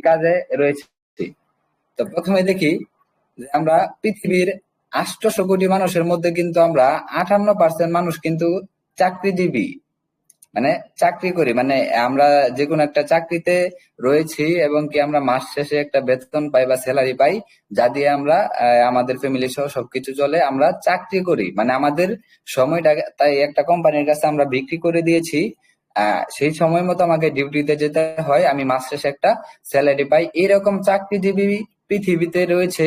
কাজে রয়েছে। তো প্রথমে দেখি যে আমরা পৃথিবীর 800 কোটি মানুষের মধ্যে কিন্তু আমরা 58% মানুষ কিন্তু চাকরিজীবী, মানে চাকরি করি, মানে আমরা যে কোনো একটা চাকরিতে রয়েছি এবং কি আমরা মাস শেষে একটা বেতন পাই বা স্যালারি পাই, যা দিয়ে আমরা আমাদের ফ্যামিলি সহ সবকিছু চলে। আমরা চাকরি করি মানে আমাদের সময়টা তাই একটা কোম্পানির কাছে আমরা বিক্রি করে দিয়েছি। সেই সময় মতো আমাকে ডিউটিতে যেতে হয়, আমি মাস শেষে একটা স্যালারি পাই। এরকম চাকরিজীবী পৃথিবীতে রয়েছে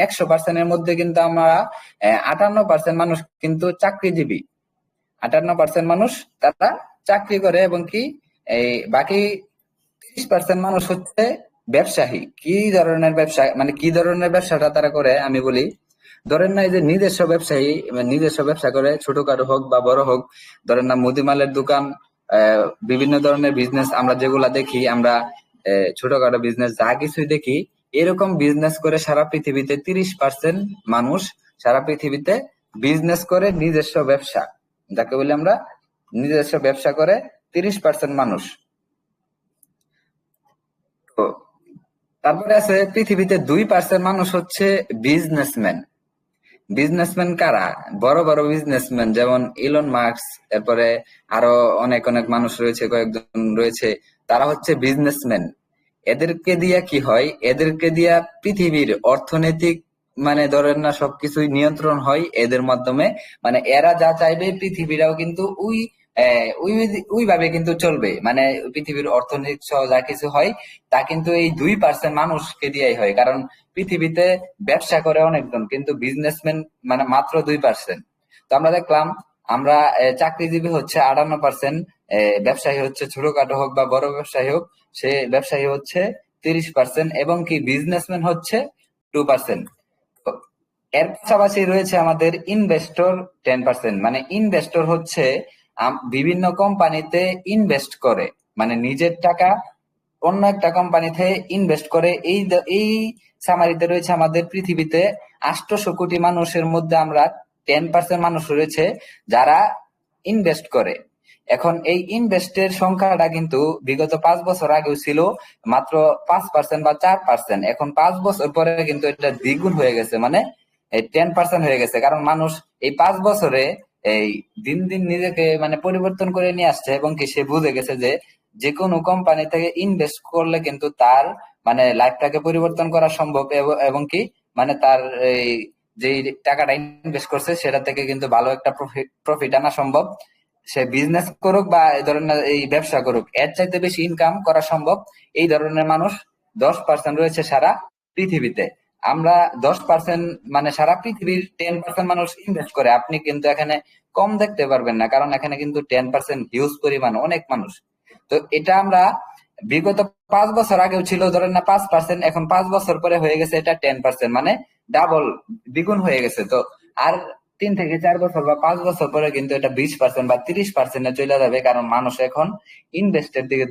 100%-এর মধ্যে কিন্তু আমরা 58% মানুষ কিন্তু চাকরিজীবী। 58% মানুষ তারা চাকরি করে এবং কি এই বাকি 30% মানুষ হচ্ছে ব্যবসায়ী। কি ধরনের ব্যবসা, মানে কি ধরনের ব্যবসাটা তারা করে আমি বলি। ধরেন না, এই যে নিজস্ব ব্যবসায়ী, মানে নিজস্ব ব্যবসা করে, ছোটখাটো হোক বা বড় হোক। ধরেন না মুদিমালের দোকান, বিভিন্ন ধরনের বিজনেস আমরা যেগুলা দেখি, আমরা ছোটখাটো বিজনেস যা কিছুই দেখি, এরকম বিজনেস করে সারা পৃথিবীতে 30% মানুষ সারা পৃথিবীতে বিজনেস করে, নিজস্ব ব্যবসা যাকে বলি আমরা, নিজস্ব ব্যবসা করে 30% মানুষ। তো তারপরে আছে পৃথিবীতে 2% মানুষ হচ্ছে বিজনেসম্যান। বিজনেসম্যান কারা? বড় বড় বিজনেসম্যান যেমন ইলন মার্কস, এরপরে আরো অনেক অনেক মানুষ রয়েছে, কয়েকজন রয়েছে, তারা হচ্ছে বিজনেসম্যান। এদেরকে দিয়া কি হয়? এদেরকে দিয়া পৃথিবীর অর্থনৈতিক, মানে ধরেন না, সবকিছুই নিয়ন্ত্রণ হয় এদের মাধ্যমে। মানে এরা যা চাইবে পৃথিবীরাও কিন্তু ওইভাবে কিন্তু চলবে। মানে পৃথিবীর অর্থনৈতিক সহ যা কিছু হয় তা কিন্তু এই 2% মানুষকে দিয়েই হয়, কারণ পৃথিবীতে ব্যবসা করে অনেকজন কিন্তু বিজনেসম্যান মানে মাত্র 2%। তো আমরা দেখলাম আমরা চাকরিজীবী হচ্ছে 58%, ব্যবসায়ী হচ্ছে ছোটখাটো হোক বা বড় ব্যবসায়ী হোক, সে ব্যবসায়ী হচ্ছে 30% এবং কি বিজনেসম্যান হচ্ছে 2%। এর পাশাপাশি রয়েছে আমাদের ইনভেস্টর 10%। মানে ইনভেস্টর হচ্ছে বিভিন্ন কোম্পানিতে ইনভেস্ট করে, মানে নিজের টাকা অন্য একটা কোম্পানিতে ইনভেস্ট করে। এই সামারিতে রয়েছে আমাদের পৃথিবীতে 800 কোটি মানুষের মধ্যে আমরা 10% মানুষ রয়েছে যারা ইনভেস্ট করে। এখন এই ইনভেস্টের সংখ্যাটা কিন্তু বিগত 5 বছর আগেও ছিল মাত্র 5% বা 4%। এখন 5 বছর পরে কিন্তু এটা দ্বিগুণ হয়ে গেছে, মানে 10% হয়ে গেছে। কারণ মানুষ এই 5 বছরে এই দিন দিন নিজেকে মানে পরিবর্তন করে নিয়ে আসছে এবং কি সে বুঝে গেছে যে যে কোনো কোম্পানি থেকে ইনভেস্ট করলে কিন্তু তার মানে লাইফটাকে পরিবর্তন করা সম্ভব, এবং কি মানে তার এই যে টাকাটা ইনভেস্ট করছে সেটা থেকে কিন্তু ভালো একটা প্রফিট আনা সম্ভব। সে বিজনেস করুক বা এই ধরনের এই ব্যবসা করুক, এর চাইতে বেশি ইনকাম করা সম্ভব। এই ধরনের মানুষ 10% রয়েছে সারা পৃথিবীতে। আমরা 10%, মানে সারা পৃথিবীর 10% মানুষ ইনভেস্ট করে। আপনি কিন্তু এখানে কম দেখতে পারবেন না, কারণ এখানে কিন্তু 10% হিউজ পরিমাণ, অনেক মানুষ। তো এটা আমরা বিগত 5 বছর আগেও ছিল ধরেন না 5%, এখন 5 বছর পরে হয়ে গেছে এটা 10%, মানে ডাবল, দ্বিগুণ হয়ে গেছে। তো আর 3 থেকে 4 বছর বা 5 বছর পরে কিন্তু এটা 20% বা 30%-এ চলে যাবে, কারণ মানুষ এখন ইনভেস্টের দিকে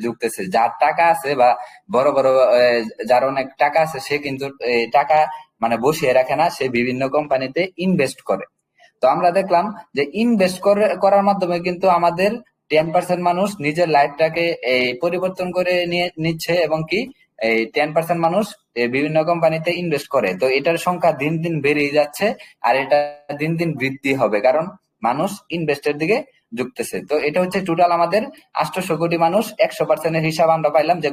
ঝুঁকতেছে। যার টাকা আছে বা বড় বড় যার অনেক টাকা আছে সে কিন্তু টাকা মানে বসিয়ে রাখে না, সে বিভিন্ন কোম্পানিতে ইনভেস্ট করে। তো আমরা দেখলাম যে ইনভেস্ট করার মাধ্যমে কিন্তু আমাদের 10% মানুষ নিজের লাইফটাকে এই পরিবর্তন করে নিয়ে নিচ্ছে এবং কি এই 10% মানুষ বিভিন্ন কোম্পানিতে ইনভেস্ট করে। তো এটার সংখ্যা দিন দিন বেড়েই যাচ্ছে, আর এটা দিন দিন বৃদ্ধি হবে, কারণ মানুষ ইনভেস্টের দিকে ঝুঁকতেছে। তো এটা হচ্ছে টোটাল আমাদের 800 কোটি মানুষ। 100%-এর হিসাব আমরা পাইলাম যে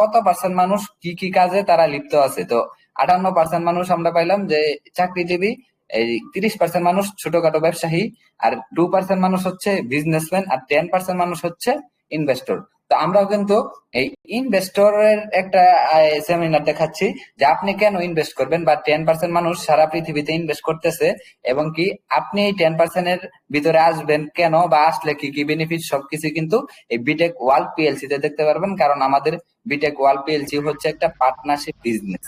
কত পার্সেন্ট মানুষ কি কি কাজে তারা লিপ্ত আছে। তো 58% মানুষ আমরা পাইলাম যে চাকরিজীবী, এই 30% মানুষ ছোটখাটো ব্যবসায়ী, আর 2% মানুষ হচ্ছে বিজনেসম্যান, আর 10% মানুষ হচ্ছে ইনভেস্টর। তো আমরাও কিন্তু এই ইনভেস্টরের একটা সেমিনার দেখাচ্ছি যে আপনি কেন ইনভেস্ট করবেন, বা 10% মানুষ সারা পৃথিবীতে ইনভেস্ট করতেছে এবং কি আপনি এই 10%-এর ভিতরে আসবেন কেন, বা আসলে কি কি বেনিফিট, সবকিছু কিন্তু এই বিটেক ওয়ার্ল্ড পিএলসি তে দেখতে পারবেন। কারণ আমাদের বিটেক ওয়ার্ল্ড পিএলসি হচ্ছে একটা পার্টনারশিপ বিজনেস,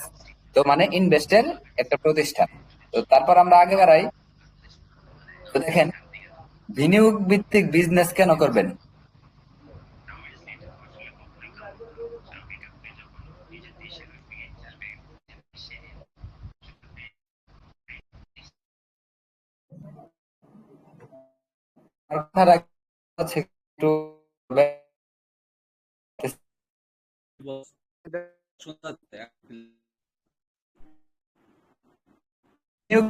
তো মানে ইনভেস্টের একটা প্রতিষ্ঠান। তো তারপর আমরা আগে বাড়াই। তো দেখেন, বিনিয়োগ ভিত্তিক বিজনেস কেন করবেন? আমার কথাটা হচ্ছে একটু শোনা যাচ্ছে। বিনিয়োগ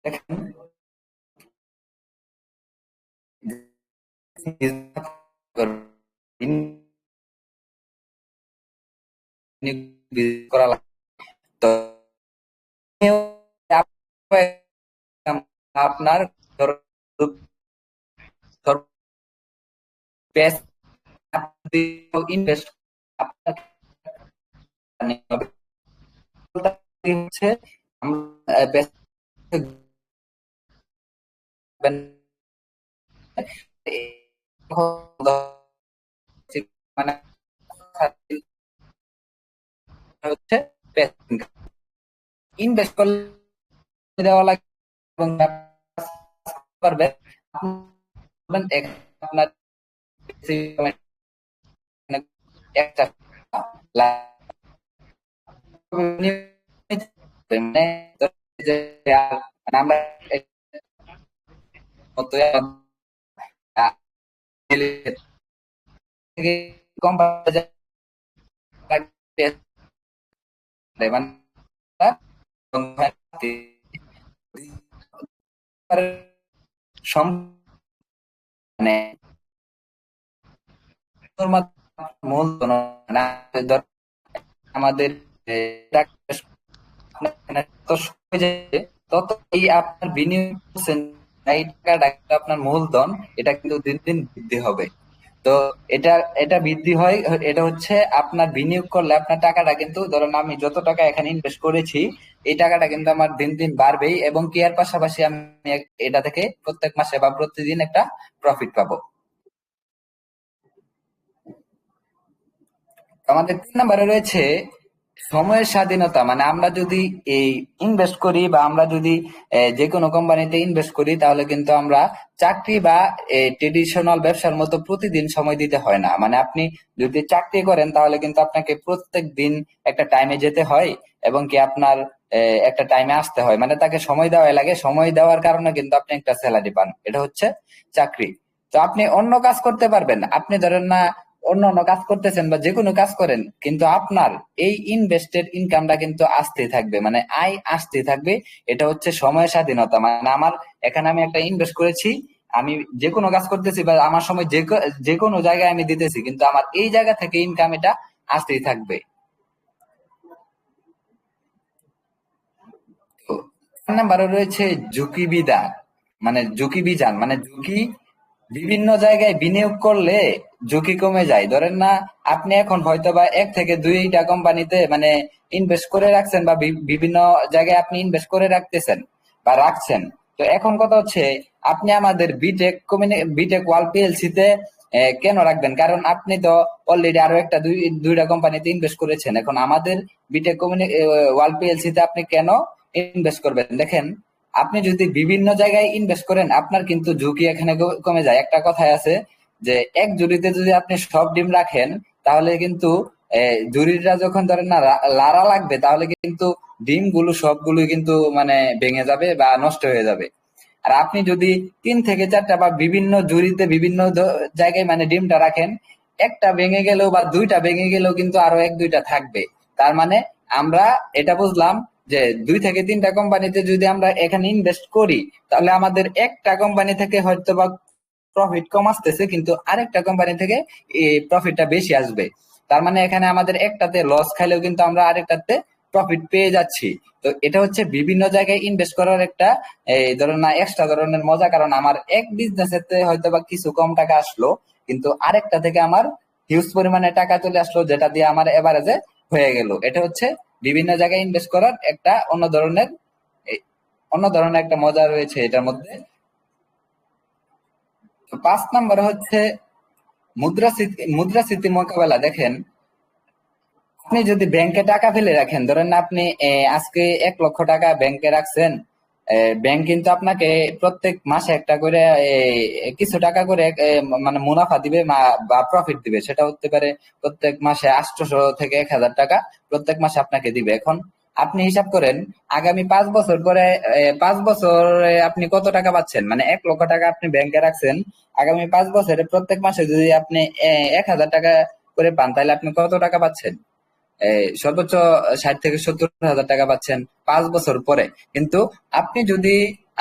দেখেন, করা লাগে। তো আপনার ইনভেস্ট হচ্ছে মানে হচ্ছে ইনভেস্ট করলে দেওয়া লাগে এবং পারবে আপনার একটা মানে আমরা কম মানে মূলধন আমাদের তত এই আপনার বিনিয়োগ করছেন, এই টাকাটা আপনার মূলধন, এটা কিন্তু দিন দিন বৃদ্ধি হবে। তো এটা এটা বৃদ্ধি হয়, এটা হচ্ছে আপনার বিনিয়োগ করলে আপনার টাকাটা কিন্তু, ধরুন আমি যত টাকা এখানে ইনভেস্ট করেছি, এই টাকাটা কিন্তু আমার দিন দিন বাড়বেই, এবং কি এর পাশাপাশি আমি এটা থেকে প্রত্যেক মাসে বা প্রতিদিন একটা প্রফিট পাবো। আমাদের ৩ নম্বরে রয়েছে সময়ের স্বাধীনতা। মানে আমরা যদি এই ইনভেস্ট করি বা আমরা যদি যে কোনো কোম্পানিতে ইনভেস্ট করি, তাহলে কিন্তু আমরা চাকরি বা ট্রেডিশনাল ব্যবসার মতো প্রতিদিন সময় দিতে হয় না। মানে আপনি যদি চাকরি করেন, তাহলে কিন্তু আপনাকে প্রত্যেক দিন একটা টাইমে যেতে হয়, এবং কি আপনার একটা টাইমে আসতে হয়, মানে তাকে সময় দেওয়া লাগে। সময় দেওয়ার কারণে কিন্তু আপনি একটা স্যালারি পান, এটা হচ্ছে চাকরি। তো আপনি অন্য কাজ করতে পারবেন, আপনি ধরেন না অন্য অন্য কাজ করতেছেন বা যে কোনো কাজ করেন, কিন্তু আপনার এই ইনভেস্টেড ইনকামটা কিন্তু আসতেই থাকবে, মানে আয় আসতেই থাকবে। এটা হচ্ছে সময় স্বাধীনতা। মানে আমার এখানে আমি একটা ইনভেস্ট করেছি, আমি যে কোনো কাজ করতেছি বা আমার সময় যে কোনো জায়গায় আমি দিতেছি, কিন্তু আমার এই জায়গা থেকে ইনকাম এটা আসতেই থাকবে। তো ৪ নাম্বারে রয়েছে ঝুঁকি বিধান, মানে ঝুঁকি বিধান, মানে ঝুঁকি বিভিন্ন জায়গায় বিনিয়োগ করলে ঝুঁকি কমে যায়। ধরেন না, আপনি এখন হয়তো বা ১ থেকে ২টা কোম্পানিতে মানে ইনভেস্ট করে রাখছেন, বা বিভিন্ন জায়গায় আপনি ইনভেস্ট করে রাখতেছেন বা রাখছেন। তো এখন কথা হচ্ছে, আপনি আমাদের বিটেক ওয়াল পিএলসি তে কেন রাখবেন? কারণ আপনি তো অলরেডি আরো একটা দুইটা কোম্পানিতে ইনভেস্ট করেছেন। এখন আমাদের বিটেক ওয়াল পিএলসি তে আপনি কেন ইনভেস্ট করবেন? দেখেন, আপনি যদি বিভিন্ন জায়গায় ইনভেস্ট করেন, আপনার কিন্তু ঝুঁকি এখানে কমে যায়। একটা কথায় আছে যে, এক ঝুড়িতে যদি আপনি সব ডিম রাখেন, তাহলে কিন্তু ঝুড়িটা যখন ধরেন না লাড়া লাগবে, তাহলে কিন্তু ডিমগুলো সবগুলোই কিন্তু মানে ভেঙে যাবে বা নষ্ট হয়ে যাবে। আর আপনি যদি ৩ থেকে ৪টা বা বিভিন্ন ঝুড়িতে বিভিন্ন জায়গায় মানে ডিমটা রাখেন, একটা ভেঙে গেলেও বা দুইটা ভেঙে গেলেও কিন্তু আরো ১-২টা থাকবে। তার মানে আমরা এটা বুঝলাম যে ২ থেকে ৩টা কোম্পানিতে যদি আমরা এখানে ইনভেস্ট করি, তাহলে আমাদের একটা কোম্পানি থেকে হয়তো বা প্রফিট কম আসতেছে, কিন্তু আরেকটা কোম্পানি থেকে এই প্রফিটটা বেশি আসবে। তার মানে এখানে আমাদের একটাতে লস খাইলেও কিন্তু আমরা আরেকটাতে প্রফিট পেয়ে যাচ্ছি। তো এটা হচ্ছে বিভিন্ন জায়গায় ইনভেস্ট করার একটা এই ধরেন না এক্সট্রা ধরনের মজা। কারণ আমার এক বিজনেসেতে হয়তো বা কিছু কম টাকা আসলো, কিন্তু আরেকটা থেকে আমার হিউজ পরিমাণে টাকা চলে আসলো, যেটা দিয়ে আমার এভারেজে হয়ে গেল। এটা হচ্ছে বিভিন্ন জায়গায় ইনভেস্ট করার একটা অন্য ধরনের একটা মজা রয়েছে এটার মধ্যে। তো ৫ নম্বরে হচ্ছে মুদ্রাস্ফীতি মোকাবেলা। দেখেন, আপনি যদি ব্যাংকে টাকা ফেলে রাখেন, ধরেন না আপনি আজকে ১ লক্ষ টাকা ব্যাংকে রাখছেন, ব্যাংক কিন্তু আপনাকে প্রত্যেক মাসে একটা করে কিছু টাকা করে মানে মুনাফা দিবে বা প্রফিট দিবে। সেটা হতে পারে প্রত্যেক মাসে ৮০০ থেকে ১,০০০ টাকা প্রত্যেক মাসে আপনাকে দিবে। এখন আপনি হিসাব করেন, আগামী ৫ বছর পরে ৫ বছরে আপনি কত টাকা পাচ্ছেন। মানে ১ লক্ষ টাকা আপনি ব্যাংকে রাখছেন, আগামী ৫ বছরে প্রত্যেক মাসে যদি আপনি ১,০০০ টাকা করে পান তাহলে আপনি কত টাকা পাচ্ছেন? সর্বোচ্চ 60 থেকে 70 হাজার টাকা পাচ্ছেন 5 বছর পরে। কিন্তু আপনি যদি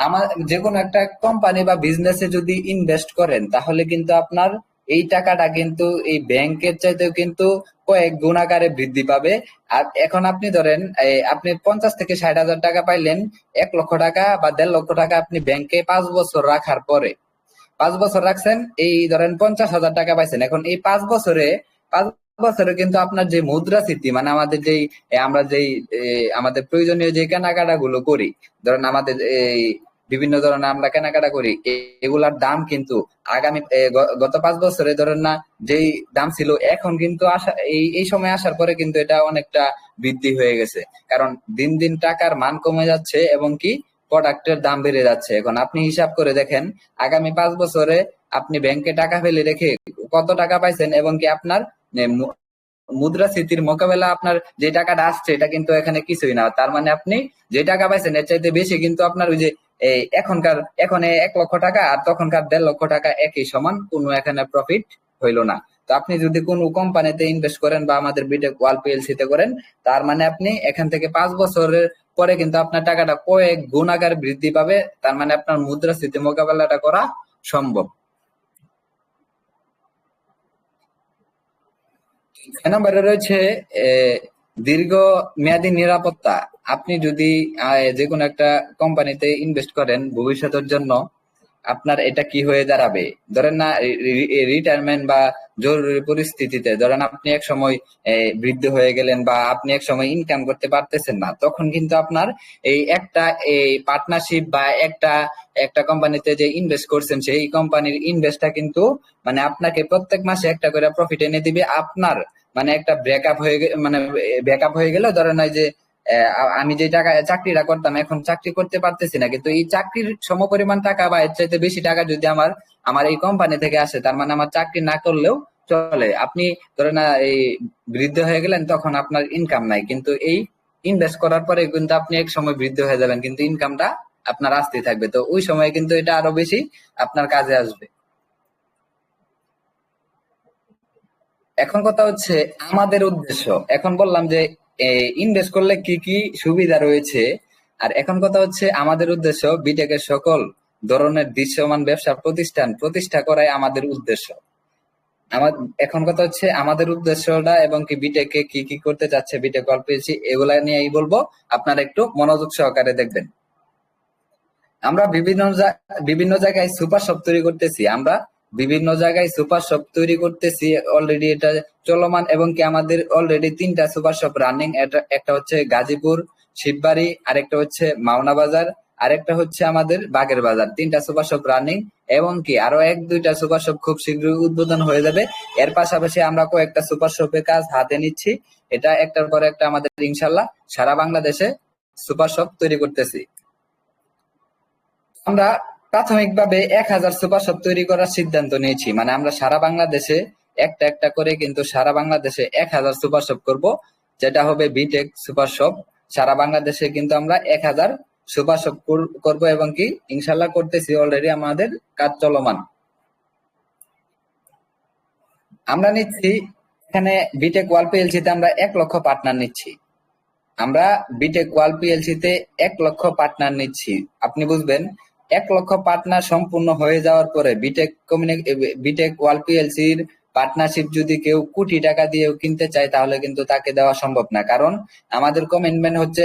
আমার যে কোনো একটা কোম্পানি বা বিজনেসে যদি ইনভেস্ট করেন তাহলে কিন্তু আপনার এই টাকাটা কিন্তু এই ব্যাংকের চাইতেও কিন্তু কয়েক গুণ আকারে বৃদ্ধি পাবে। আর এখন আপনি ধরেন আপনি 50 থেকে 60 হাজার টাকা পাইলেন, 1 লক্ষ টাকা বা 1.5 লক্ষ টাকা আপনি ব্যাংকে 5 বছর রাখার পরে, 5 বছর রাখছেন, এই ধরেন 50 হাজার টাকা পাইছেন। এখন এই 5 বছরে কিন্তু আপনার যে মুদ্রাস্ফীতি মানে আমাদের যেই আমরা যেই আমাদের প্রয়োজনীয় যে কেনাকাটা গুলো করি, ধরেন আমাদের এই বিভিন্ন ধরনের আমরা কেনাকাটা করি, এগুলার দাম কিন্তু আগামী গত 5 বছরে ধরেন না যেই দাম ছিল, এখন কিন্তু আসা এই এই সময় আসার পরে কিন্তু এটা অনেকটা বৃদ্ধি হয়ে গেছে। কারণ দিন দিন টাকার মান কমে যাচ্ছে এবং কি প্রোডাক্টের দাম বেড়ে যাচ্ছে। এখন আপনি হিসাব করে দেখেন আগামী 5 বছরে আপনি ব্যাংকে টাকা ফেলে রেখে কত টাকা পাইছেন এবং কি আপনার মুদ্রাস্ফীতির মোকাবেলা আপনার যে টাকাটা আসছে এটা কিন্তু এখানে কিছুই না। তার মানে আপনি যে টাকা পাইছেন এর চাইতে বেশি কিন্তু আপনার ওই যে এখন 1 লক্ষ টাকা আর তখনকার 1.5 লক্ষ টাকা একই সমান, কোনো এখানে প্রফিট হইলো না। তো আপনি যদি কোনো কোম্পানিতে ইনভেস্ট করেন বা আমাদের বিটেক ওয়াল পিএলসি তে করেন, তার মানে আপনি এখান থেকে 5 বছরের পরে কিন্তু আপনার টাকাটা কয়েক গুণ আকারে বৃদ্ধি পাবে। তার মানে আপনার মুদ্রাস্ফীতি মোকাবেলাটা করা সম্ভব। 6 নম্বরে রয়েছে দীর্ঘ মেয়াদী নিরাপত্তা। আপনি যদি যে কোনো একটা কোম্পানিতে ইনভেস্ট করেন ভবিষ্যতের জন্য, আপনার এটা কি হয়ে দাঁড়াবে? ধরেন না রিটায়ারমেন্ট বা জরুরি পরিস্থিতিতে ধরেন আপনি এক সময় বৃদ্ধ হয়ে গেলেন বা আপনি এক সময় ইনকাম করতে পারতেছেন না, তখন কিন্তু আপনার এই পার্টনারশিপ বা একটা একটা কোম্পানিতে যে ইনভেস্ট করছেন সেই কোম্পানির ইনভেস্টটা কিন্তু মানে আপনাকে প্রত্যেক মাসে একটা করে প্রফিট এনে দিবে। আপনার মানে একটা ব্যাকআপ হয়ে গেল, ধরেন ওই যে আমি যে টাকা চাকরিটা করতাম এখন চাকরি করতে পারতেছি না, কিন্তু এই চাকরির সমপরিমাণ টাকা বা এর চাইতে বেশি টাকা যদি আমার আমার এই কোম্পানি থেকে আসে, তার মানে আমার চাকরি না করলেও চলে। আপনি ধরেন না এই বৃদ্ধ হয়ে গেলেন, তখন আপনার ইনকাম নাই, কিন্তু এই ইনভেস্ট করার পরে কিন্তু আপনি এক সময় বৃদ্ধ হয়ে যাবেন কিন্তু ইনকামটা আপনার আসতেই থাকবে। তো ওই সময় কিন্তু এটা আরো বেশি আপনার কাজে আসবে। এখন কথা হচ্ছে আমাদের উদ্দেশ্য। এখন বললাম যে ইনভেস্ট করলে কি কি সুবিধা রয়েছে, আর এখন কথা হচ্ছে আমাদের উদ্দেশ্য বিটেকের সকল ধরনের দৃশ্যমান ব্যবসা প্রতিষ্ঠা করাই আমাদের উদ্দেশ্য। আমার এখন কথা হচ্ছে আমাদের উদ্দেশ্যটা এবং কি বিটেকে কি কি করতে চাচ্ছে বিটেক অল্প পেয়েছি এগুলা নিয়েই বলবো। আপনারা একটু মনোযোগ সহকারে দেখবেন। আমরা বিভিন্ন জায়গায় সুপার শপ তৈরি করতেছি, আমরা বিভিন্ন জায়গায় সুপার শপ তৈরি করতেছি অলরেডি, এটা চলমান এবং কি আমাদের অলরেডি 3টা সুপার শপ রানিং। একটা হচ্ছে গাজীপুর, শিববাড়ি, আরেকটা হচ্ছে মাওনা বাজার, আরেকটা হচ্ছে আমাদের বাগের বাজার। 3টা সুপার শপ রানিং এবং কি আরো 1-2টা সুপার শপ খুব শীঘ্রই উদ্বোধন হয়ে যাবে। এর পাশাপাশি আমরা কয়েকটা সুপার শপের কাজ হাতে নিচ্ছি। এটা একটার পর একটা আমাদের ইনশাল্লাহ সারা বাংলাদেশে সুপার শপ তৈরি করতেছি। আমরা প্রাথমিকভাবে 1,000 সুপার শপ তৈরি করার সিদ্ধান্ত নিয়েছি। মানে আমরা সারা বাংলাদেশে একটা একটা করে কিন্তু সারা বাংলাদেশে 1,000 সুপার শপ করব, যেটা হবে বিটেক সুপার শপ। সারা বাংলাদেশে কিন্তু আমরা 1,000 সুপার শপ করব এবং কি ইনশাল্লাহ করতেছি, অলরেডি আমাদের কাজ চলমান। আমরা নিচ্ছি এখানে বিটেক ওয়াল পিএলসি তে আমরা 1 লক্ষ পার্টনার নিচ্ছি। আমরা বিটেক ওয়াল পিএলসি তে 1 লক্ষ পার্টনার নিচ্ছি। আপনি বুঝবেন 1 লক্ষ পার্টনার সম্পূর্ণ হয়ে যাওয়ার পরে বিটেক ওয়াল পিএলসির পার্টনারশিপ যদি কেউ কোটি টাকা দিয়েও কিনতে চায় তাহলে কিন্তু তাকে দেওয়া সম্ভব না। কারণ আমাদের কমিটমেন্ট হচ্ছে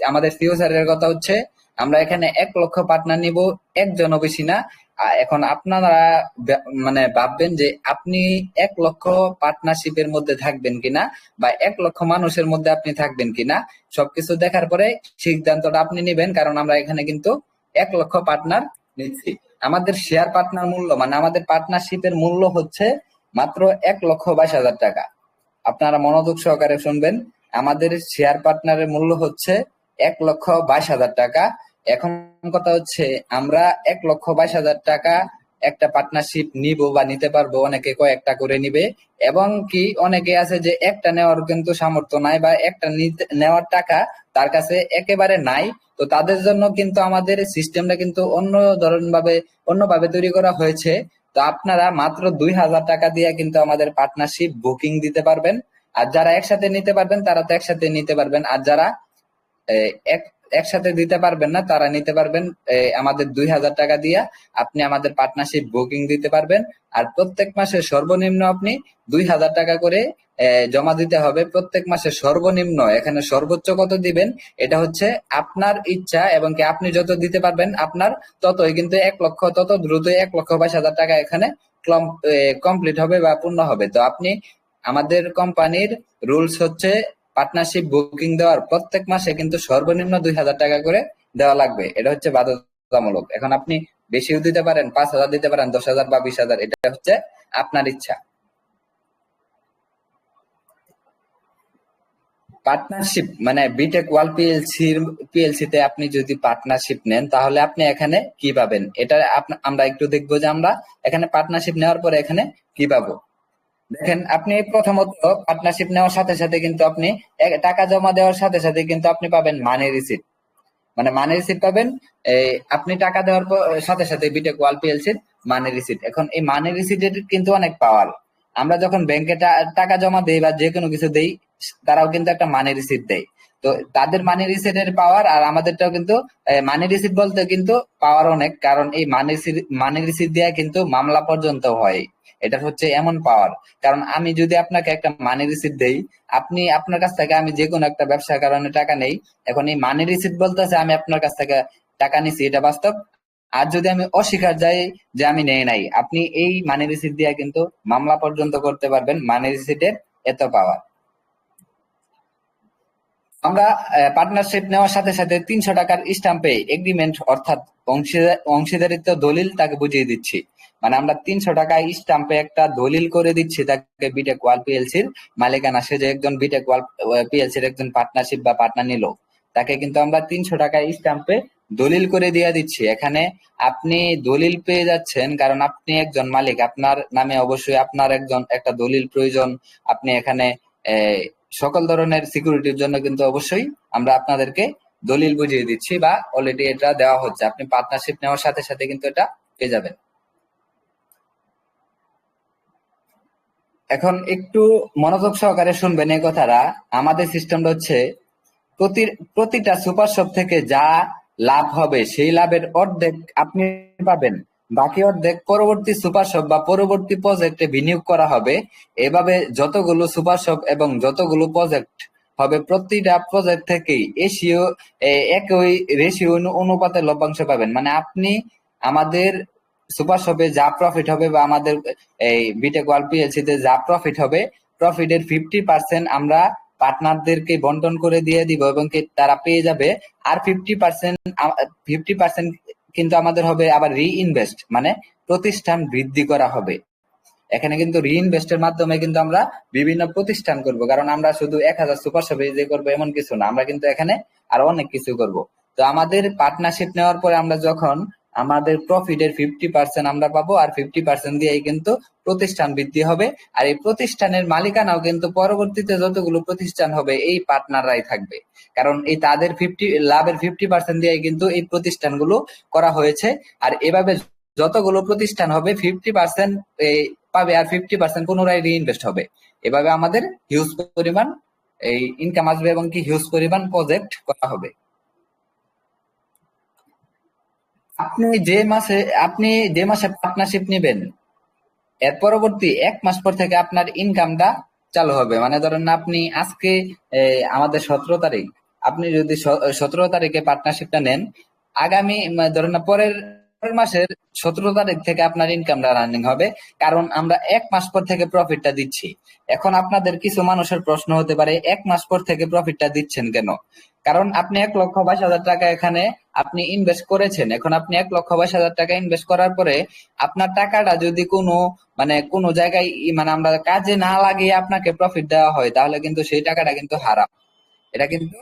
আমাদের ফিউচারের কথা হচ্ছে আমরা এখানে 1 লক্ষ পার্টনার নিব, একজনও বেশি না। এখন আপনারা মানে ভাববেন যে আপনি 1 লক্ষ পার্টনারশিপের মধ্যে থাকবেন কিনা বা 1 লক্ষ মানুষের মধ্যে আপনি থাকবেন কিনা, সবকিছু দেখার পরে সিদ্ধান্তটা আপনি নিবেন। কারণ আমরা এখানে কিন্তু 1 লক্ষ পার্টনার নিচ্ছি। আমাদের শেয়ার পার্টনার মূল্য মানে আমাদের পার্টনারশিপের মূল্য হচ্ছে মাত্র 1,22,000 টাকা। আপনারা মনোযোগ সহকারে শুনবেন, আমাদের শেয়ার পার্টনারের মূল্য হচ্ছে 1,22,000 টাকা। এখন কথা হচ্ছে আমরা 1,22,000 টাকা একটা পার্টনারশিপ নিব বা নিতে পারবো, অনেকে কয়েকটা করে নিবে এবং কি অনেকে আছে যে একটা নেওয়ার কিন্তু সামর্থ্য নাই বা একটা নেওয়ার টাকা তার কাছে একেবারে নাই। তো তাদের জন্য কিন্তু আমাদের সিস্টেমটা কিন্তু অন্যভাবে তৈরি করা হয়েছে। তো তো আপনারা মাত্র 2,000 টাকা দিয়ে কিন্তু আমাদের পার্টনারশিপ বুকিং দিতে পারবেন। আর যারা একসাথে নিতে পারবেন তারা তো একসাথে নিতে পারবেন, আর যারা এক একসাথে দিতে পারবেন না তারা নিতে পারবেন আমাদের 2,000 টাকা দিয়ে আপনি আমাদের পার্টনারশিপ বুকিং দিতে পারবেন। আর প্রত্যেক মাসে সর্বনিম্ন আপনি 2,000 টাকা করে জমা দিতে হবে প্রত্যেক মাসে সর্বনিম্ন। এখানে সর্বোচ্চ কত দিবেন এটা হচ্ছে আপনার ইচ্ছা, এবং কি আপনি যত দিতে পারবেন আপনার ততই কিন্তু 1 লক্ষ, তত দ্রুত 1,22,000 টাকা এখানে কমপ্লিট হবে বা পূর্ণ হবে। তো আপনি আমাদের কোম্পানির রুলস হচ্ছে পার্টনারশিপ বুকিং দেওয়ার প্রত্যেক মাসে কিন্তু সর্বনিম্ন 2,000 টাকা করে দেওয়া লাগবে, এটা হচ্ছে বাধ্যতামূলক। এখন আপনি বেশিও দিতে পারেন, 5,000 দিতে পারেন, 10,000 বা 20,000, এটা হচ্ছে আপনার ইচ্ছা। পার্টনারশিপ মানে বিটেক ওয়ার্ল্ড পিএলসি তে আপনি যদি পার্টনারশিপ নেন তাহলে আপনি এখানে কি পাবেন, এটা আমরা একটু দেখবো যে আমরা এখানে পার্টনারশিপ নেওয়ার পরে এখানে কি পাবো। দেখেন, আপনি প্রথমত পার্টনারশিপ নেওয়ার সাথে সাথে কিন্তু আপনি টাকা জমা দেওয়ার সাথে সাথে কিন্তু আপনি পাবেন মানি রিসিট, মানে মানি রিসিট পাবেন। আপনি টাকা দেওয়ার সাথে সাথে বিটেক ওয়াল পিএলসির মানি রিসিট। এখন এই মানি রিসিটের কিন্তু অনেক পাওয়ার। আমরা যখন ব্যাংকে টাকা জমা দেই বা যে কোনো কিছু দেই, তারাও কিন্তু একটা মানি রিসিট দেয়। তো তাদের মানি রিসিটের পাওয়ার আর আমাদেরটাও কিন্তু মানি রিসিট বলতে কিন্তু পাওয়ার অনেক, কারণ এই মানি রিসিট দেওয়া কিন্তু মামলা পর্যন্ত হয়। এটা হচ্ছে এমন পাওয়ার। কারণ আমি যদি আপনাকে একটা মানি রিসিট দেই, আপনি আপনার কাছ থেকে আমি যে কোনো একটা ব্যবসার কারণে টাকা নেই, এখন এই মানি রিসিট বলতেছে আমি আপনার কাছ থেকে টাকা নিছি, এটা বাস্তব। আর যদি আমি অস্বীকার যাই যে আমি নেই নাই, আপনি এই মানি রিসিট দিয়ে কিন্তু মামলা পর্যন্ত করতে পারবেন, মানি রিসিটের এত পাওয়ার। আমরা পার্টনারশিপ নেওয়ার সাথে সাথে 300 টাকার স্টাম্পে এগ্রিমেন্ট অর্থাৎ অংশীদারিত্ব দলিল তাকে বুঝিয়ে দিচ্ছি। মানে আমরা 300 টাকায় স্টাম্পে একটা দলিল করে দিচ্ছি তাকে, বিটেক ওয়াল পিএলসির মালিকানা, সে যে একজন বিটেক ওয়াল পিএলসির একজন পার্টনারশিপ বা পার্টনার নিল, তাকে কিন্তু আমরা 300 টাকায় স্টাম্পে দলিল করে দিয়ে দিচ্ছি। এখানে আপনি দলিল পেয়ে যাচ্ছেন কারণ আপনি একজন মালিক, আপনার নামে অবশ্যই আপনার একটা দলিল প্রয়োজন। আপনি এখানে সকল ধরনের সিকিউরিটির জন্য কিন্তু অবশ্যই আমরা আপনাদেরকে দলিল বুঝিয়ে দিচ্ছি বা অলরেডি এটা দেওয়া হচ্ছে। আপনি পার্টনারশিপ নেওয়ার সাথে সাথে কিন্তু এটা পেয়ে যাবেন। এখন একটু মনোযোগ সহকারে শুনবেন এই কথাটা। আমাদের সিস্টেমটা হচ্ছে প্রতিটা সুপার শপ থেকে যা লাভ হবে সেই লাভের অর্ধেক আপনি পাবেন, বাকি অর্ধেক পরবর্তী সুপার শপ বা পরবর্তী প্রজেক্টে বিনিয়োগ করা হবে। এভাবে যতগুলো সুপার শপ এবং যতগুলো প্রজেক্ট হবে প্রতিটা প্রজেক্ট থেকেই একই রেশিও অনুপাতে লভ্যাংশ পাবেন। মানে আপনি আমাদের সুপার শপে যা প্রফিট হবে বা আমাদের এই বিটেক ওয়ার্ল্ড পিএলসি তে যা প্রফিট হবে, প্রফিটের 50% আমরা পার্টনারদেরকে বন্টন করে দিয়ে দিব এবং তারা পেয়ে যাবে। আর 50% কিন্তু আমাদের হবে আবার রিইনভেস্ট, মানে প্রতিষ্ঠান বৃদ্ধি করা হবে। এখানে কিন্তু রিইনভেস্টের মাধ্যমে কিন্তু আমরা বিভিন্ন প্রতিষ্ঠান করব, কারণ আমরা শুধু 1,000 সুপার শপে যে করবো এমন কিছু না, আমরা কিন্তু এখানে আরো অনেক কিছু করব। তো আমাদের পার্টনারশিপ নেওয়ার পরে আমরা যখন আমাদের প্রফিটের 50% আমরা পাবো, আর 50% দিয়েই কিন্তু প্রতিষ্ঠান বৃদ্ধি হবে। আর এই প্রতিষ্ঠানের মালিকানাও কিন্তু পরবর্তীতে যতগুলো প্রতিষ্ঠান হবে এই পার্টনাররাই থাকবে, কারণ এই তাদের লাভের 50% দিয়ে কিন্তু এই প্রতিষ্ঠানগুলো করা হয়েছে। আর এভাবে যতগুলো প্রতিষ্ঠান হবে 50% পাবে আর 50% পুনরায় রিইনভেস্ট হবে। এভাবে আমাদের হিউজ পরিমাণ এই ইনকাম আসবে এবং কি হিউজ পরিমাণ প্রজেক্ট করা হবে। আপনি যে মাসে পার্টনারশিপ নেবেন, এর পরবর্তী 1 মাস পর থেকে আপনার ইনকামটা চালু হবে। মানে ধরেন আপনি আজকে আমাদের 17 তারিখ, আপনি যদি 17 তারিখে পার্টনারশিপটা নেন, আগামী ধরেন না পরের পরের মাসের 17 তারিখ থেকে আপনার ইনকামটা রানিং হবে, কারণ আমরা 1 মাস পর থেকে প্রফিটটা দিচ্ছি। এখন আপনাদের কিছু মানুষের প্রশ্ন হতে পারে 1 মাস পর থেকে প্রফিটটা দিচ্ছেন কেন? কারণ আপনি 1,22,000 টাকা এখানে আপনি ইনভেস্ট করেছেন। এখন আপনি 1,22,000 টাকা ইনভেস্ট করার পরে আপনার টাকাটা যদি কোনো জায়গায় মানে আমরা কাজে না লাগিয়ে আপনাকে প্রফিট দেওয়া হয়, তাহলে কিন্তু সেই টাকাটা কিন্তু হারাম, এটা কিন্তু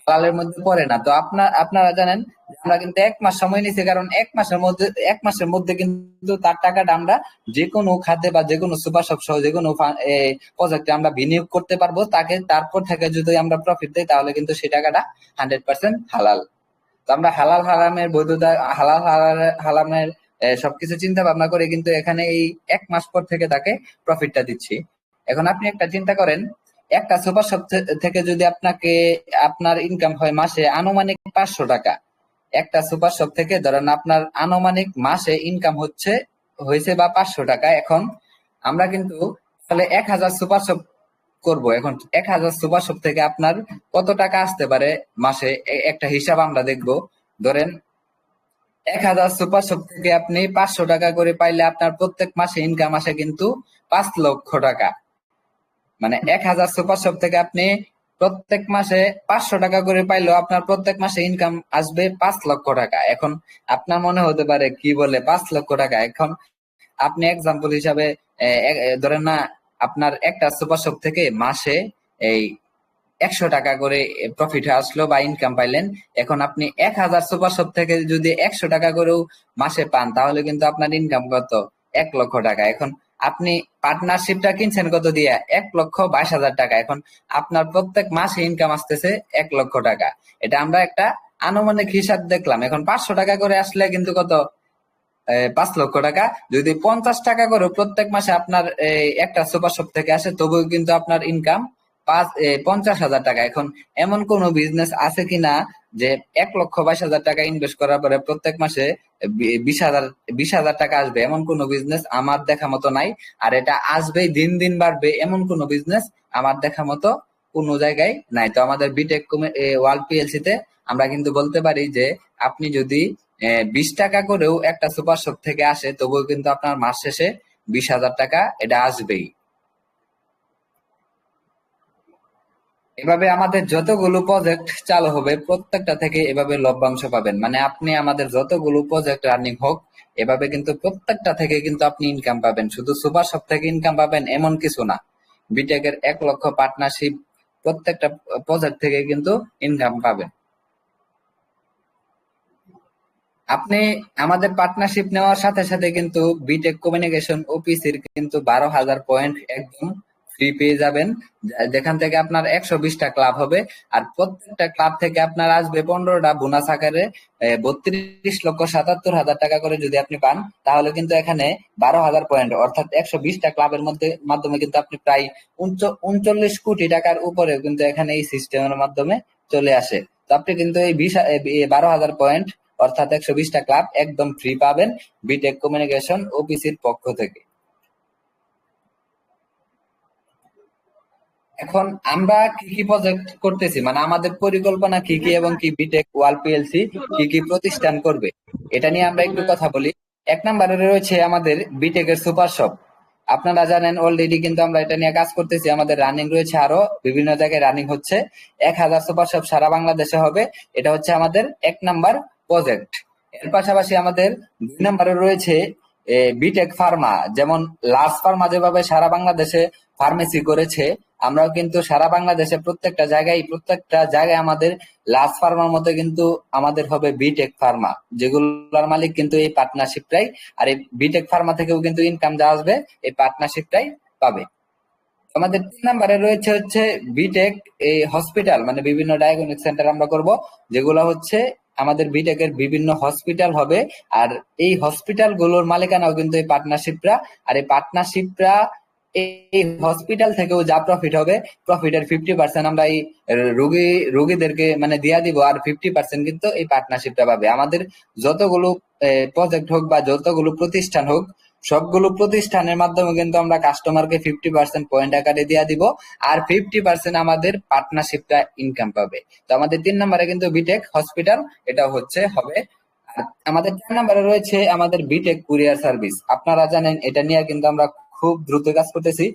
হালালের মধ্যে পড়ে না। তো আপনারা জানেন যে আমরা কিন্তু 1 মাস সময় নিছি, কারণ 1 মাসের মধ্যে কিন্তু তার টাকাটা আমরা যে কোনো খাতে বা যে কোনো সুপার শপ সহ যে কোনো প্রজেক্টে আমরা বিনিয়োগ করতে পারবো। তারপর থেকে যদি আমরা প্রফিট দেই তাহলে কিন্তু সেই টাকাটা 100% হালাল। তো আমরা হালাল হারামের বৈধতা, হালাল হারামের সবকিছু চিন্তা ভাবনা করে কিন্তু এখানে এই 1 মাস পর থেকে তাকে প্রফিটটা দিচ্ছি। এখন আপনি একটা চিন্তা করেন, একটা সুপার শপ থেকে যদি আপনার ইনকাম হয় মাসে আনুমানিক 500 টাকা, একটা সুপার শপ থেকে ধরেন আপনার আনুমানিক মাসে ইনকাম হয়েছে বা 500 টাকা। এখন আমরা কিন্তু তাহলে 1000 সুপার শপ করব। এখন 1000 সুপার শপ থেকে আপনার কত টাকা আসতে পারে মাসে, একটা হিসাব আমরা দেখব। ধরেন 1000 সুপার শপ থেকে আপনি 500 টাকা করে পাইলে আপনার প্রত্যেক মাসে ইনকাম আসে কিন্তু 5 লক্ষ টাকা। মানে 1000 সুপার শপ থেকে আপনি প্রত্যেক মাসে 500 টাকা করে পাইলেও আপনার প্রত্যেক মাসে ইনকাম আসবে 5 লক্ষ টাকা। এখন আপনার মনে হতে পারে কি বলে 5 লক্ষ টাকা। এখন আপনি এক্সাম্পল হিসাবে ধরেন না, আপনার একটা সুপার শপ থেকে মাসে এই 100 টাকা করে প্রফিট আসলো বা ইনকাম পাইলেন। এখন আপনি 1000 সুপার শপ থেকে যদি 100 টাকা করেও মাসে পান, তাহলে কিন্তু আপনার ইনকাম কত? 1 লক্ষ টাকা। এখন আপনি পার্টনারশিপটা কিনছেন কত দিয়ে? 1,22,000 টাকা। এখন আপনার প্রত্যেক মাসে ইনকাম আসতেছে 1 লক্ষ টাকা। এটা আমরা একটা আনুমানিক হিসাব দেখলাম। এখন 500 টাকা করে আসলে কিন্তু কত? 5 লক্ষ টাকা। যদি 50 টাকা করে প্রত্যেক মাসে আপনার একটা সুপার শপ থেকে আসে, তবুও কিন্তু আপনার ইনকাম 50,000 টাকা। এখন এমন কোন বিজনেস আছে কিনা যে 1,22,000 টাকা ইনভেস্ট করার পরে প্রত্যেক মাসে 20,000 টাকা আসবে? এমন কোন বিজনেস আমার দেখা মতো নাই। আর এটা আসবে, দিন দিন বাড়বে, এমন কোন বিজনেস আমার দেখা মতো কোনো জায়গায় নাই। তো আমাদের বিটেক ওয়ার্ল্ড পিএলসি তে আমরা কিন্তু বলতে পারি যে আপনি যদি 20 টাকা করেও একটা সুপার শপ থেকে আসে, তবুও কিন্তু আপনার মাস শেষে 20,000 টাকা এটা আসবেই। এভাবে আমাদের যতগুলো প্রজেক্ট চালু হবে, প্রত্যেকটা থেকে এভাবে লভ্যাংশ পাবেন। মানে আপনি আমাদের যতগুলো প্রজেক্ট রানিং হোক, এভাবে কিন্তু প্রত্যেকটা থেকে কিন্তু আপনি ইনকাম পাবেন। শুধু সুপার শপ থেকে ইনকাম পাবেন এমন কিছু না। বিটেকের 1 লক্ষ পার্টনারশিপ, প্রত্যেকটা প্রজেক্ট থেকে কিন্তু ইনকাম পাবেন। আপনি আমাদের পার্টনারশিপ নেওয়ার সাথে সাথে কিন্তু বিটেক কমিউনিকেশন ওপিসির কিন্তু 12,000 পয়েন্ট একদম ফ্রি পেয়ে যাবেন, যেখান থেকে আপনার 120টা ক্লাব হবে। আর প্রত্যেকটা ক্লাব থেকে আপনার আসবে 15টা বোনাস আকারে। 32,77,000 টাকা করে যদি আপনি পান, তাহলে কিন্তু এখানে 12,000 পয়েন্ট অর্থাৎ 120টা ক্লাবের মাধ্যমে কিন্তু আপনি প্রায় 39 কোটি টাকার উপরে কিন্তু এখানে এই সিস্টেমের মাধ্যমে চলে আসে। তো আপনি কিন্তু এই 12,000 পয়েন্ট অর্থাৎ 120টা ক্লাব একদম ফ্রি পাবেন বিটেক কমিউনিকেশন ওপিসির পক্ষ থেকে। এখন আমরা কি কি প্রজেক্ট করতেছি, মানে আমাদের পরিকল্পনা কি কি এবং কি বিটেক ওয়ার্ল্ড পিএলসি কি কি প্রতিষ্ঠান করবে, এটা নিয়ে আমরা একটু কথা বলি। 1 নম্বরে রয়েছে আমাদের বিটেকের সুপার শপ। আপনারা জানেন অলরেডি কিন্তু আমরা এটা নিয়ে কাজ করতেছি, আমাদের রানিং রয়েছে, আরো বিভিন্ন জায়গায় রানিং হচ্ছে। 1,000 সুপার শপ সারা বাংলাদেশে হবে। এটা হচ্ছে আমাদের 1 নম্বর প্রজেক্ট। এর পাশাপাশি আমাদের 2 নম্বরে রয়েছে বিটেক ফার্মা। যেমন লার্জ ফার্মা যেভাবে সারা বাংলাদেশে ফার্মেসি করেছে, আমরাও কিন্তু সারা বাংলাদেশে প্রত্যেকটা জায়গায় আমাদের লার্জ ফার্মার মতো কিন্তু আমাদের হবে বিটেক ফার্মা, যেগুলোর মালিক কিন্তু এই পার্টনারশিপটাই। আর এই বিটেক ফার্মা থেকেও কিন্তু ইনকাম যা আসবে এই পার্টনারশিপটাই পাবে। আমাদের 3 নম্বরে রয়েছে হচ্ছে বিটেক এই হসপিটাল, মানে বিভিন্ন ডায়াগনস্টিক সেন্টার আমরা করব, যেগুলো হচ্ছে আমাদের বিটেকের বিভিন্ন হসপিটাল হবে। আর এই হসপিটাল গুলোর মালিকানাও কিন্তু এই পার্টনারশিপরা। আর এই পার্টনারশিপরা এই হসপিটাল থেকেও যা প্রফিট হবে, প্রফিটের 50% আমরা এই রোগীদেরকে মানে দিয়া দিব, আর 50% কিন্তু এই পার্টনারশিপটা পাবে। আমাদের যতগুলো প্রজেক্ট হোক বা যতগুলো প্রতিষ্ঠান হোক, সবগুলো প্রতিষ্ঠানের মাধ্যমে কিন্তু আমরা কাস্টমারকে 50% পয়েন্ট আকারে দিয়ে দিব, আর 50% আমাদের পার্টনারশিপটা ইনকাম পাবে। তো আমাদের 3 নম্বরে কিন্তু বিটেক হসপিটাল এটা হবে। আর আমাদের 4 নম্বরে রয়েছে আমাদের বিটেক কুরিয়ার সার্ভিস। আপনারা জানেন এটা নিয়ে কিন্তু আমরা খুব দ্রুত কাজ করতেছি।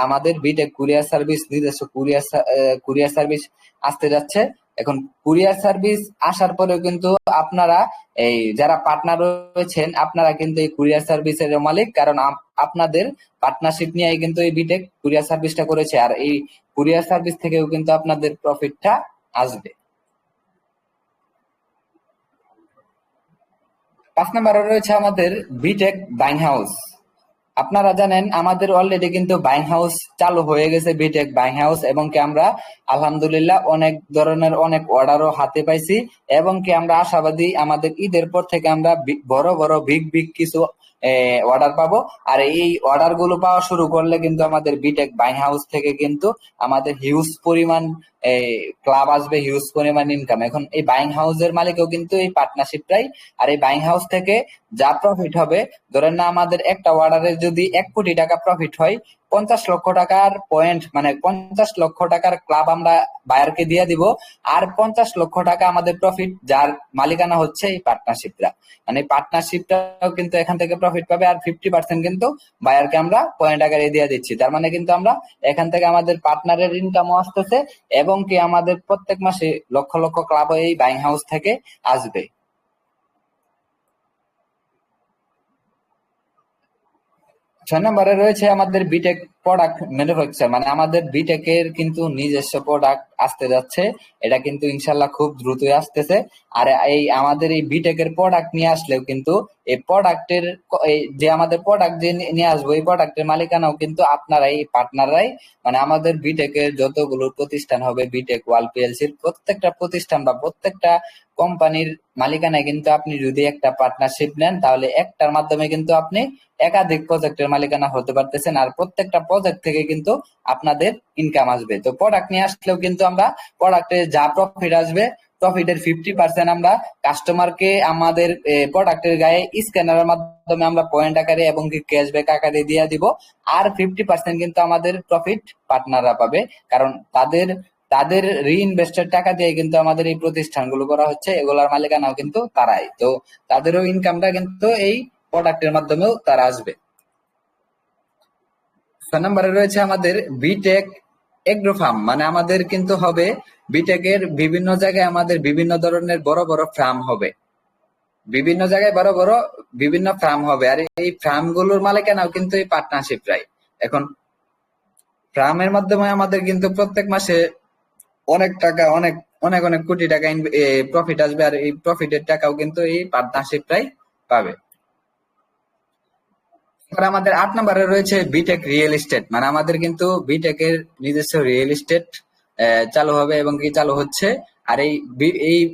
আমাদের বিটেক কুরিয়ার সার্ভিস, নিজস্ব কুরিয়ার সার্ভিস আসতে যাচ্ছে। এখন কুরিয়ার সার্ভিস আসার পরেও কিন্তু আপনারা এই যারা পার্টনার রয়েছেন, আপনারা কিন্তু এই কুরিয়ার সার্ভিসের মালিক, কারণ আপনাদের পার্টনারশিপ নিয়ে কিন্তু এই বিটেক কুরিয়ার সার্ভিসটা করেছে। আর এই কুরিয়ার সার্ভিস থেকেও কিন্তু আপনাদের প্রফিটটা আসবে। 5 নম্বরে রয়েছে আমাদের বিটেক বাইং হাউস। আপনারা জানেন আমাদের অলরেডি কিন্তু বাইং হাউস চালু হয়ে গেছে, বিটেক বাইং হাউস, এবং কি আমরা আলহামদুলিল্লাহ অনেক ধরনের অনেক অর্ডারও হাতে পাইছি, এবং কি আমরা আশাবাদী আমাদের ঈদের পর থেকে আমরা বড় বড় বিগ বিগ কিছু অর্ডার পাবো। আর এই অর্ডার গুলো পাওয়া শুরু করলে কিন্তু আমাদের বিটেক বাইং হাউস থেকে কিন্তু আমাদের হিউজ পরিমাণ ক্লাব আসবে, হিউজ পরিমাণ ইনকাম। এখন এই বাইং হাউসের মালিকও কিন্তু এই পার্টনারশিপটাই। আর এই বাইং হাউস থেকে যা প্রফিট হবে, ধরেন না আমাদের একটা অর্ডারে যদি 1 কোটি টাকা প্রফিট হয়, 50 লক্ষ টাকার পয়েন্ট মানে 50 লক্ষ টাকার ক্লাব আমরা বায়ারকে দিয়ে দিব। আর 50 লক্ষ টাকা আমাদের প্রফিট, যার মালিকানা হচ্ছে এই পার্টনারশিপরা। মানে পার্টনারশিপটাও কিন্তু এখান থেকে প্রফিট পাবে, আর 50% কিন্তু বায়ারকে আমরা পয়েন্ট আকারে দিয়ে দিচ্ছি। তার মানে কিন্তু আমরা এখান থেকে আমাদের পার্টনারের ইনকামও আসতেছে, এবং কি আমাদের প্রত্যেক মাসে লক্ষ লক্ষ ক্লাব এই বাইং হাউস থেকে আসবে। 6 নম্বরে রয়েছে আমাদের বিটেক প্রোডাক্ট ম্যানুফ্যাকচার, মানে আমাদের বিটেক এর কিন্তু নিজস্ব প্রোডাক্ট আসতে যাচ্ছে। এটা কিন্তু ইনশাল্লাহ খুব দ্রুতই আসতেছে। আর এই আমাদের এই বিটেক এর প্রোডাক্ট নিয়ে আসলেও কিন্তু এই প্রোডাক্টের এই যে আমাদের প্রোডাক্ট যে নিয়ে আসবো, এই প্রোডাক্টের মালিকানাও কিন্তু আপনারাই, পার্টনাররাই। মানে আমাদের বিটেক এর যতগুলো প্রতিষ্ঠান হবে, বিটেক ওয়াল পিএলসির প্রত্যেকটা প্রতিষ্ঠান বা প্রত্যেকটা কোম্পানির মালিকানায় কিন্তু আপনি যদি একটা পার্টনারশিপ নেন, তাহলে একটার মাধ্যমে কিন্তু আপনি একাধিক প্রজেক্টের মালিকানা হতে পারতেছেন। আর প্রত্যেকটা প্রজেক্ট থেকে কিন্তু আপনাদের ইনকাম আসবে। তো প্রোডাক্ট নিয়ে আসলেও কিন্তু আমরা প্রোডাক্টে যা প্রফিট আসবে, প্রফিটের 50% আমরা কাস্টমারকে আমাদের প্রোডাক্টের গায়ে স্ক্যানারের মাধ্যমে আমরা পয়েন্ট আকারে এবং কি ক্যাশব্যাক আকারে দিয়ে দিব। আর 50% কিন্তু আমাদের প্রফিট পার্টনাররা পাবে, কারণ তাদের তাদের রিইনভেস্টের টাকা দিয়ে কিন্তু আমাদের এই প্রতিষ্ঠানগুলো করা হচ্ছে, এগুলার মালিকানাও কিন্তু তারাই। তো তাদেরও ইনকামটা কিন্তু এই প্রোডাক্টের মাধ্যমেও তারা আসবে। 6 নম্বরে রয়েছে আমাদের বিটেক এগ্রো ফার্ম, মানে আমাদের কিন্তু হবে বিটেক এর বিভিন্ন জায়গায় আমাদের বিভিন্ন ধরনের বড় বড় ফার্ম হবে, বিভিন্ন জায়গায় বড় বড় বিভিন্ন ফার্ম হবে। আর এই ফার্ম গুলোর মালিকানাও কিন্তু এই পার্টনারশিপরাই। এখন ফার্মের মাধ্যমে আমাদের কিন্তু প্রত্যেক মাসে অনেক টাকা, অনেক অনেক অনেক কোটি টাকা প্রফিট আসবে, আর এই প্রফিটের টাকাও কিন্তু এই পার্টনারশিপরাই পাবে। এবার আমাদের 8 নম্বরে রয়েছে বিটেক রিয়েল এস্টেট, মানে আমাদের কিন্তু বিটেক এর নিজস্ব রিয়েল এস্টেট চালু হবে এবং কি চালু হচ্ছে। আর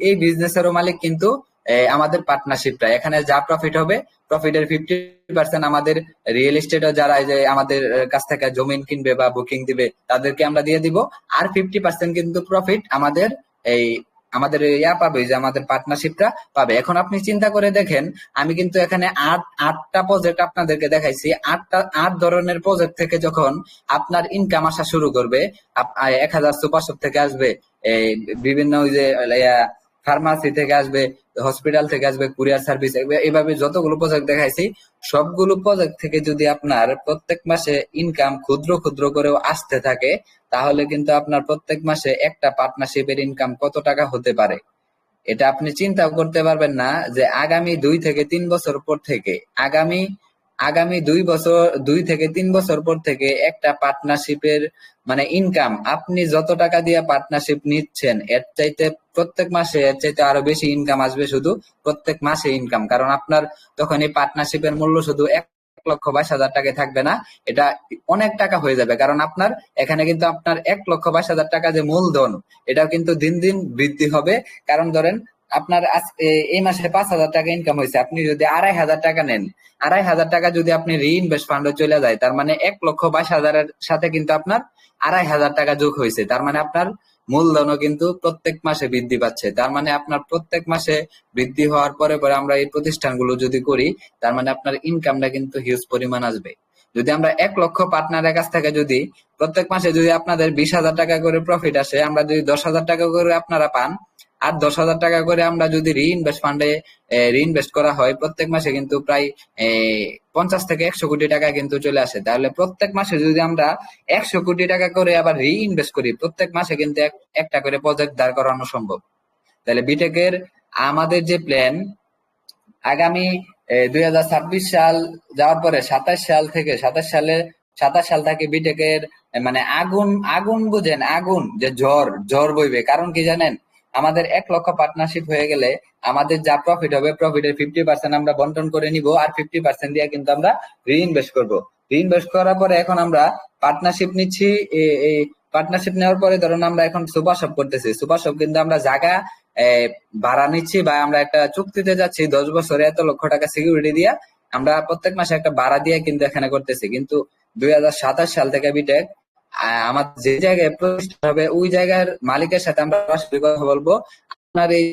এই বিজনেসেরও মালিক কিন্তু আমাদের পার্টনারশিপটা। এখানে যা প্রফিট হবে, প্রফিটের 50% আমাদের রিয়েল এস্টেটও যারা এই যে আমাদের কাছ থেকে জমিন কিনবে বা বুকিং দিবে তাদেরকে আমরা দিয়ে দিব। আর 50% কিন্তু প্রফিট আমাদের এই আমাদের পাবে, যে আমাদের পার্টনারশিপটা পাবে। এখন আপনি চিন্তা করে দেখেন, আমি কিন্তু এখানে আটটা প্রজেক্ট আপনাদেরকে দেখাইছি। আট ধরনের প্রজেক্ট থেকে যখন আপনার ইনকাম আসা শুরু করবে, 1000 সুপার শপ থেকে আসবে, এই বিভিন্ন ওই যে ফার্মাসি থেকে আসবে, হসপিটাল থেকে আসবে, কুরিয়ার সার্ভিস, এইভাবে যতগুলো প্রজেক্ট দেখাইছি, সবগুলো প্রজেক্ট থেকে যদি আপনার প্রত্যেক মাসে ইনকাম ক্ষুদ্র ক্ষুদ্র করেও আসতে থাকে, তাহলে কিন্তু আপনার প্রত্যেক মাসে একটা পার্টনারশিপের ইনকাম কত টাকা হতে পারে, এটা আপনি চিন্তাও করতে পারবেন না। যে আগামী 2 থেকে 3 বছর পর থেকে, আগামী আগামী 2 থেকে 3 বছর পর থেকে একটা পার্টনারশিপের মানে ইনকাম, আপনি যত টাকা দিয়ে পার্টনারশিপ নিচ্ছেন, এর চাইতে প্রত্যেক মাসে এর চাইতে আরো বেশি ইনকাম আসবে, শুধু প্রত্যেক মাসে ইনকাম। কারণ আপনার তখন এই পার্টনারশিপের মূল্য শুধু 1,22,000 টাকায় থাকবে না, এটা অনেক টাকা হয়ে যাবে। কারণ আপনার এখানে কিন্তু আপনার 1,22,000 টাকা যে মূলধন, এটাও কিন্তু দিন দিন বৃদ্ধি হবে। কারণ ধরেন আপনার এই মাসে 5,000 টাকা ইনকাম হয়েছে, আপনি যদি 2,500 টাকা নেন, 2,500 টাকা যদি আপনি রিইনভেস্ট ফান্ডে চলে যায়, তার মানে 1,22,000 সাথে কিন্তু আপনার 2,500 টাকা যোগ হয়েছে। তার মানে আপনার মূলধনও কিন্তু প্রত্যেক মাসে বৃদ্ধি পাচ্ছে। তার মানে আপনার প্রত্যেক মাসে বৃদ্ধি হওয়ার পরে পরে আমরা এই প্রতিষ্ঠানগুলো যদি করি, তার মানে আপনার ইনকামটা কিন্তু হিউজ পরিমাণ আসবে। যদি আমরা 1 লক্ষ পার্টনারের কাছ থেকে যদি প্রত্যেক মাসে যদি আপনাদের 20,000 টাকা করে প্রফিট আসে, আমরা যদি 10,000 টাকা করে আপনারা পান, আর 10,000 টাকা করে আমরা যদি রিইনভেস্ট ফান্ডে রিইনভেস্ট করা হয়, প্রত্যেক মাসে কিন্তু প্রায় 50 থেকে 100 কোটি টাকা কিন্তু চলে আসে। তাহলে প্রত্যেক মাসে যদি আমরা 100 কোটি টাকা করে আবার রিইনভেস্ট করি, প্রত্যেক মাসে কিন্তু একটা করে প্রজেক্ট দাঁড় করানো সম্ভব। তাহলে বিটেকের আমাদের যে প্ল্যান, আগামী 2026 সাল যাওয়ার পরে 27 সাল থেকে বিটেকের মানে আগুন আগুন বুঝেন, আগুন যে ঝড় ঝড় বইবে। কারণ কি জানেন, আমাদের 1 লক্ষ পার্টনারশিপ হয়ে গেলে আমাদের যা প্রফিট হবে প্রফিটের 50% আমরা বন্টন করে নিব, আর 50% দিয়ে কিন্তু আমরা রিইনভেস্ট করব। রিইনভেস্ট করার পরে এখন আমরা পার্টনারশিপ নিচ্ছি। এই পার্টনারশিপ নেওয়ার পরে ধরুন আমরা এখন সুপার শপ করতেছি। সুপার শপ কিন্তু আমরা জায়গা ভাড়া নিচ্ছি, বা আমরা একটা চুক্তিতে যাচ্ছি 10 বছরে এত লক্ষ টাকা সিকিউরিটি দিয়ে আমরা প্রত্যেক মাসে একটা ভাড়া দিয়ে কিন্তু এখানে করতেছি। কিন্তু 2027 সাল থেকে বিটেক আমার যে জায়গায় প্রতিষ্ঠা হবে ওই জায়গার মালিকের সাথে আমরা সরাসরি কথা বলবো, আপনার এই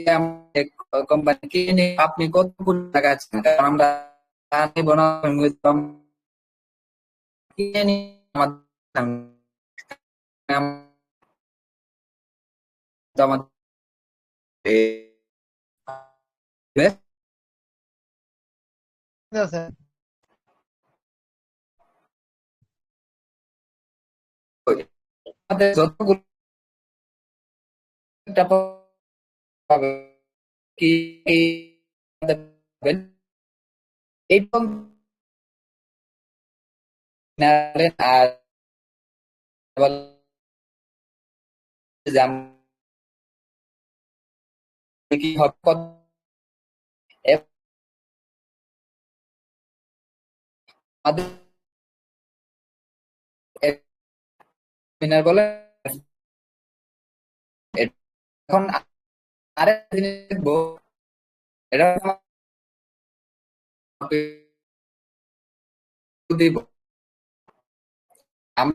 কোম্পানি কিনে আপনি কত কোটি টাকা আছেন, কারণ আমরা তা নিব না, কিনে নিয়ে আমাদের আছে। যতগুলো টাকা পাবে কি এই আর কি হবে আমাদের বলে। এখন আরেকটা জিনিস দেখবো, এটা দিব আমি